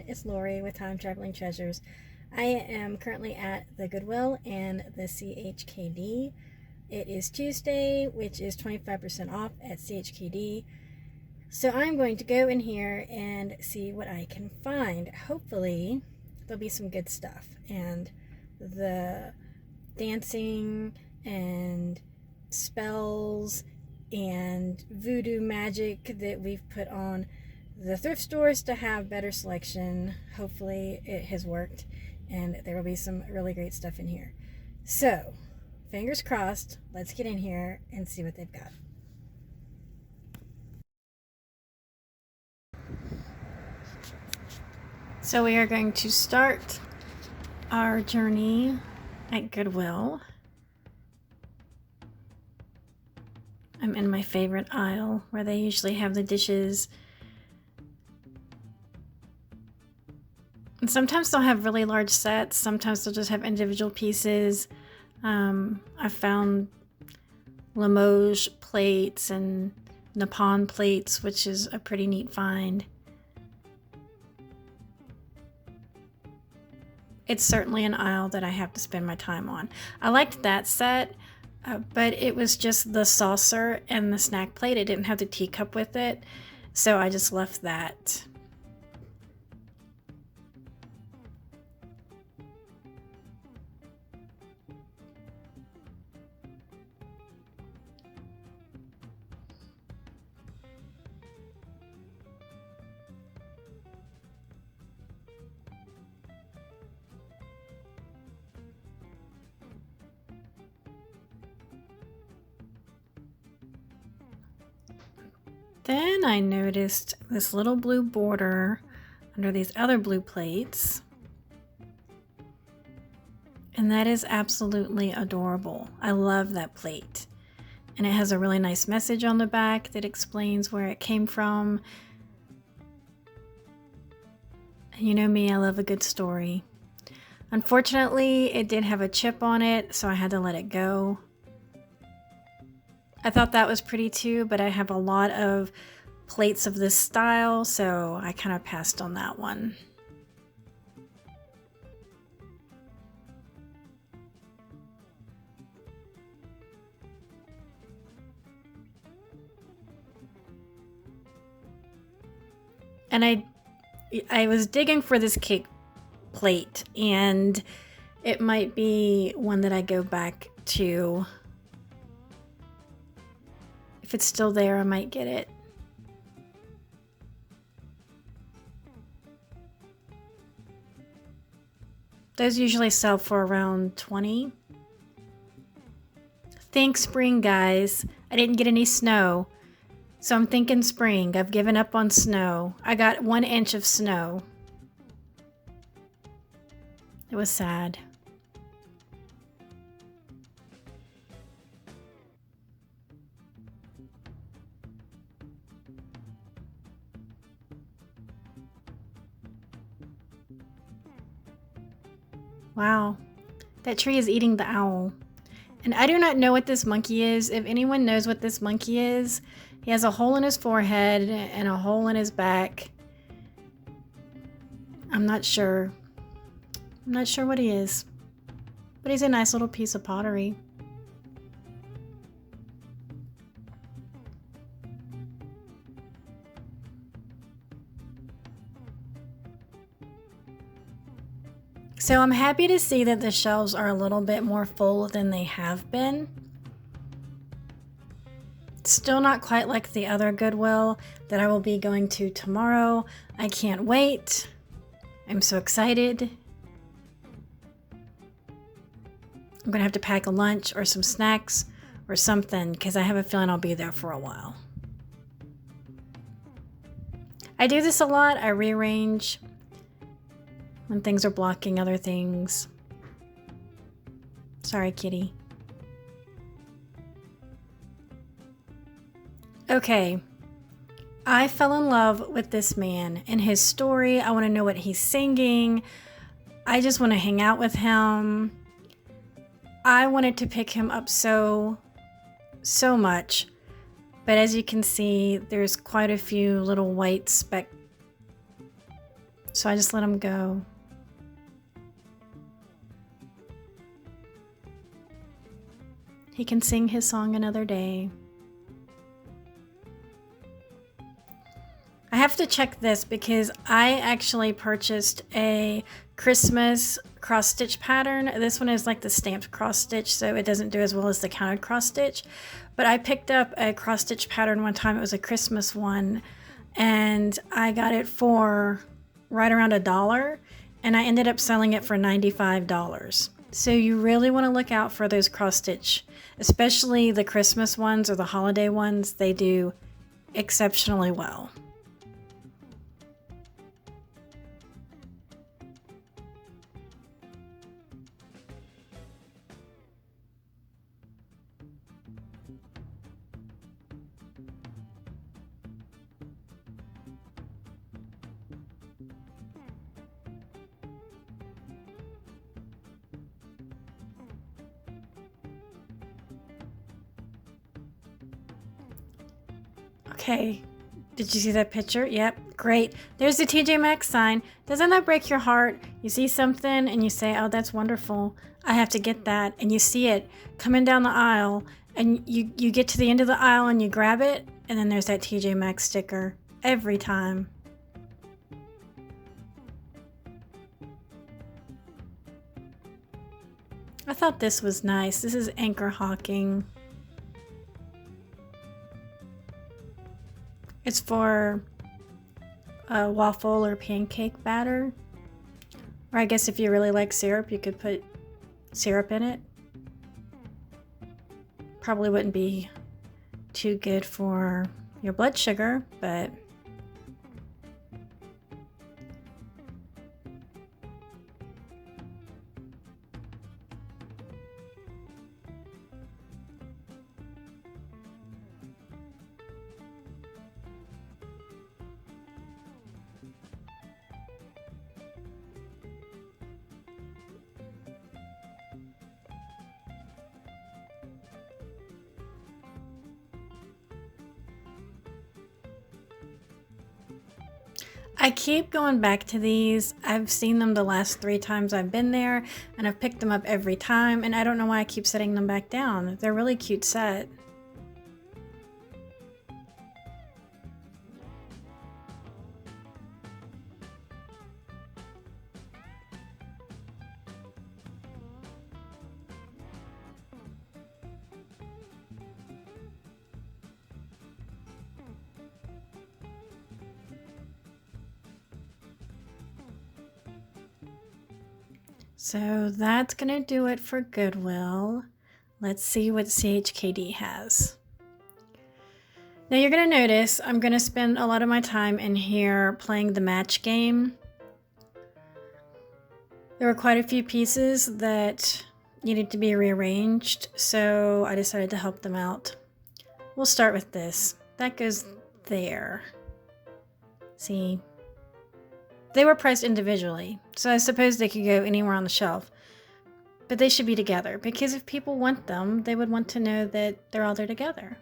it's Lori with Time Traveling Treasures. I am currently at the Goodwill and the CHKD. It is Tuesday, which is 25% off at CHKD. So I'm going to go in here and see what I can find. Hopefully there'll be some good stuff. And the dancing and spells and voodoo magic that we've put on the thrift stores to have better selection. Hopefully it has worked and there will be some really great stuff in here. So fingers crossed, let's get in here and see what they've got. So we are going to start our journey at Goodwill. I'm in my favorite aisle where they usually have the dishes. And sometimes they'll have really large sets. Sometimes they'll just have individual pieces. I found Limoges plates and Nippon plates, which is a pretty neat find. It's certainly an aisle that I have to spend my time on. I liked that set, but it was just the saucer and the snack plate. It didn't have the teacup with it, so I just left that. Then I noticed this little blue border under these other blue plates. And that is absolutely adorable. I love that plate. And it has a really nice message on the back that explains where it came from. And you know me, I love a good story. Unfortunately, it did have a chip on it, so I had to let it go. I thought that was pretty too, but I have a lot of plates of this style, so I kind of passed on that one. And I was digging for this cake plate, and it might be one that I go back to. If it's still there, I might get it. Those usually sell for around $20. Thanks, spring, guys. I didn't get any snow, so I'm thinking spring. I've given up on snow. I got 1 inch of snow. It was sad. Wow, that tree is eating the owl. And I do not know what this monkey is. If anyone knows what this monkey is, he has a hole in his forehead and a hole in his back. I'm not sure. I'm not sure what he is. But he's a nice little piece of pottery. So I'm happy to see that the shelves are a little bit more full than they have been. Still not quite like the other Goodwill that I will be going to tomorrow. I can't wait. I'm so excited. I'm gonna have to pack a lunch or some snacks or something because I have a feeling I'll be there for a while. I do this a lot. I rearrange when things are blocking other things. Sorry, kitty. Okay, I fell in love with this man and his story. I want to know what he's singing. I just want to hang out with him. I wanted to pick him up so much. But as you can see, there's quite a few little white so I just let him go. He can sing his song another day. I have to check this because I actually purchased a Christmas cross stitch pattern. This one is like the stamped cross stitch, so it doesn't do as well as the counted cross stitch. But I picked up a cross stitch pattern one time. It was a Christmas one, and I got it for right around $1, and I ended up selling it for $95. So you really want to look out for those cross stitch, especially the Christmas ones or the holiday ones. They do exceptionally well. Okay, did you see that picture? Yep, great. There's the TJ Maxx sign. Doesn't that break your heart? You see something and you say, oh, that's wonderful. I have to get that. And you see it coming down the aisle, and you get to the end of the aisle and you grab it, and then there's that TJ Maxx sticker every time. I thought this was nice. This is Anchor Hawking. It's for a waffle or pancake batter. Or I guess if you really like syrup, you could put syrup in it. Probably wouldn't be too good for your blood sugar, but I keep going back to these. I've seen them the last 3 times I've been there, and I've picked them up every time, and I don't know why I keep setting them back down. They're a really cute set. So that's gonna do it for Goodwill. Let's see what CHKD has. Now you're gonna notice I'm gonna spend a lot of my time in here playing the match game. There were quite a few pieces that needed to be rearranged, so I decided to help them out. We'll start with this. That goes there. See? They were priced individually, so I suppose they could go anywhere on the shelf. But they should be together, because if people want them, they would want to know that they're all there together.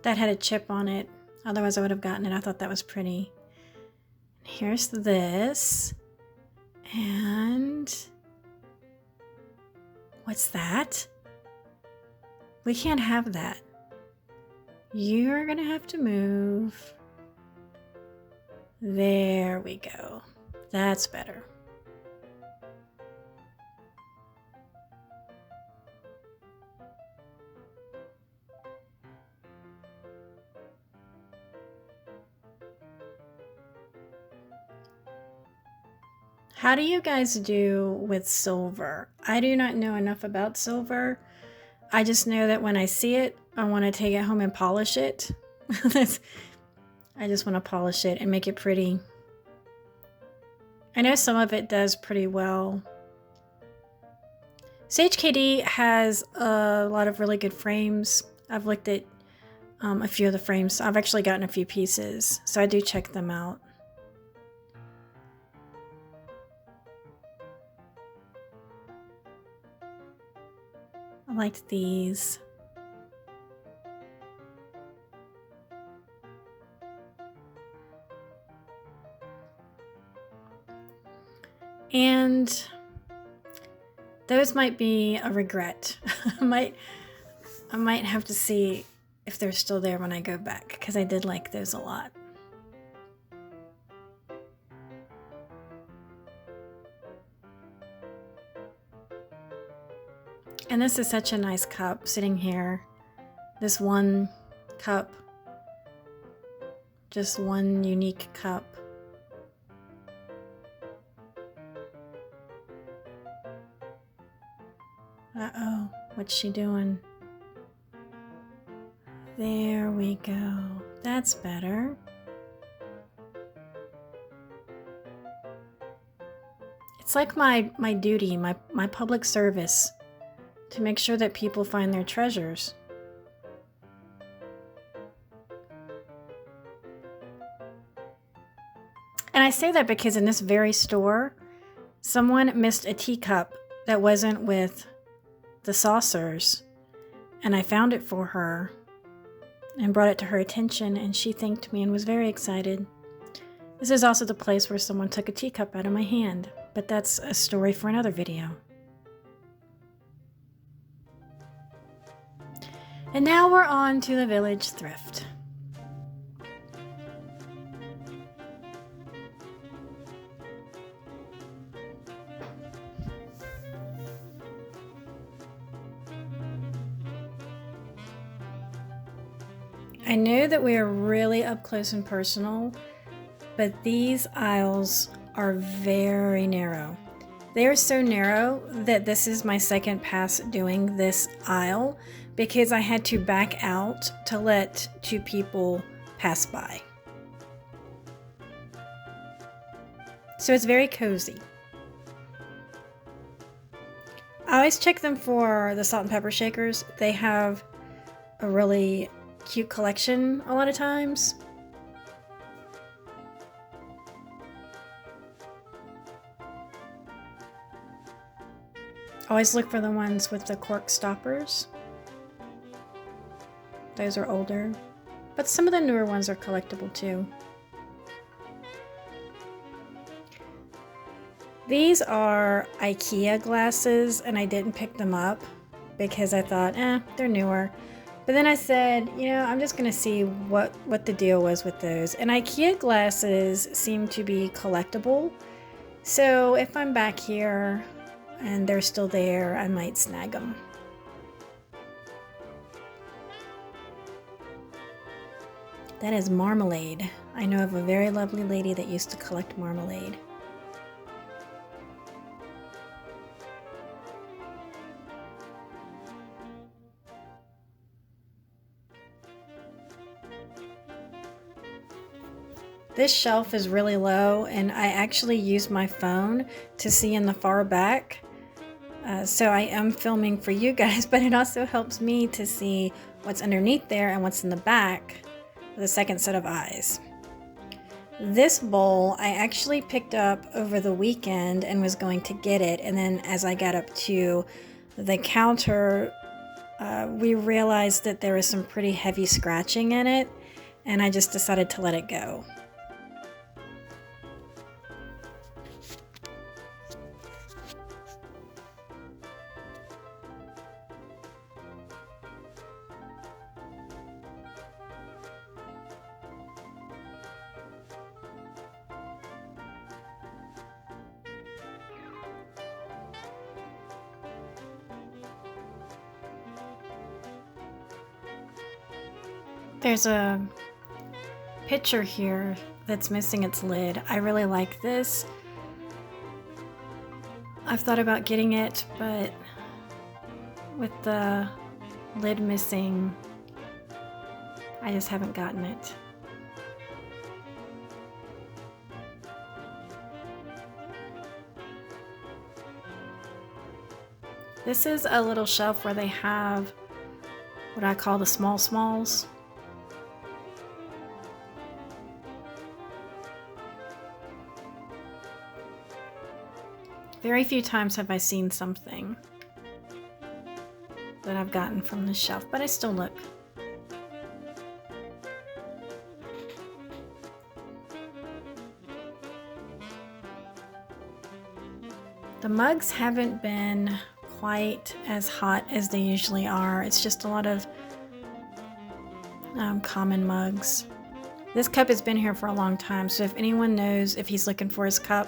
That had a chip on it, otherwise I would have gotten it. I thought that was pretty. Here's this, and what's that? We can't have that. You're gonna have to move. There we go. That's better. How do you guys do with silver? I do not know enough about silver. I just know that when I see it, I want to take it home and polish it. I just want to polish it and make it pretty. I know some of it does pretty well. CHKD has a lot of really good frames. I've looked at a few of the frames. I've actually gotten a few pieces, so I do check them out. I liked these. And those might be a regret. I might have to see if they're still there when I go back, because I did like those a lot. And this is such a nice cup sitting here. This one cup. Just one unique cup. Uh-oh, what's she doing? There we go. That's better. It's like my duty, my public service, to make sure that people find their treasures. And I say that because in this very store, someone missed a teacup that wasn't with the saucers, and I found it for her and brought it to her attention, and she thanked me and was very excited. This is also the place where someone took a teacup out of my hand, but that's a story for another video. And now we're on to the village thrift. I know that we are really up close and personal, but these aisles are very narrow. They are so narrow that this is my second pass doing this aisle because I had to back out to let two people pass by. So it's very cozy. I always check them for the salt and pepper shakers. They have a really cute collection a lot of times. Always look for the ones with the cork stoppers. Those are older, but some of the newer ones are collectible too. These are IKEA glasses, and I didn't pick them up because I thought, they're newer. But then I said, I'm just going to see what the deal was with those. And IKEA glasses seem to be collectible. So if I'm back here and they're still there, I might snag them. That is marmalade. I know of a very lovely lady that used to collect marmalade. This shelf is really low, and I actually use my phone to see in the far back. So I am filming for you guys, but it also helps me to see what's underneath there and what's in the back with a second set of eyes. This bowl I actually picked up over the weekend and was going to get it, and then as I got up to the counter, we realized that there was some pretty heavy scratching in it, and I just decided to let it go. There's a picture here that's missing its lid. I really like this. I've thought about getting it, but with the lid missing, I just haven't gotten it. This is a little shelf where they have what I call the small smalls. Very few times have I seen something that I've gotten from this shelf, but I still look. The mugs haven't been quite as hot as they usually are. It's just a lot of common mugs. This cup has been here for a long time, so if anyone knows if he's looking for his cup,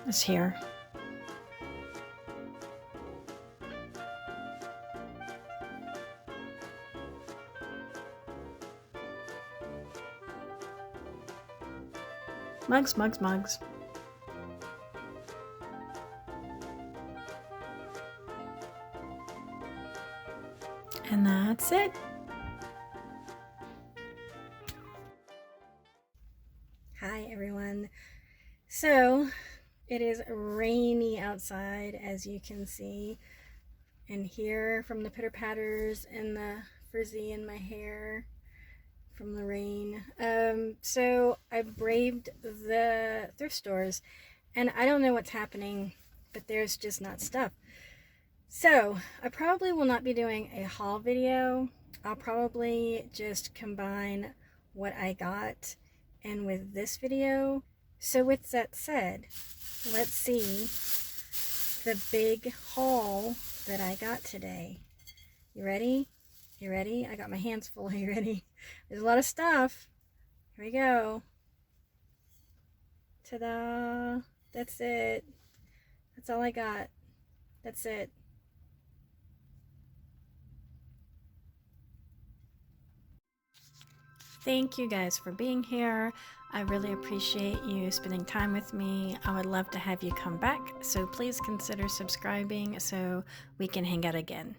it's here. Mugs, mugs, mugs. And that's it. Hi everyone. So it is rainy outside, as you can see, and hear from the pitter patters and the frizzy in my hair from the rain. So I braved the thrift stores, and I don't know what's happening, but there's just not stuff. So I probably will not be doing a haul video. I'll probably just combine what I got and with this video. So with that said, let's see the big haul that I got today. You ready? You ready? I got my hands full. Are you ready? There's a lot of stuff. Here we go. Ta-da! That's it. That's all I got. That's it. Thank you guys for being here. I really appreciate you spending time with me. I would love to have you come back, so please consider subscribing so we can hang out again.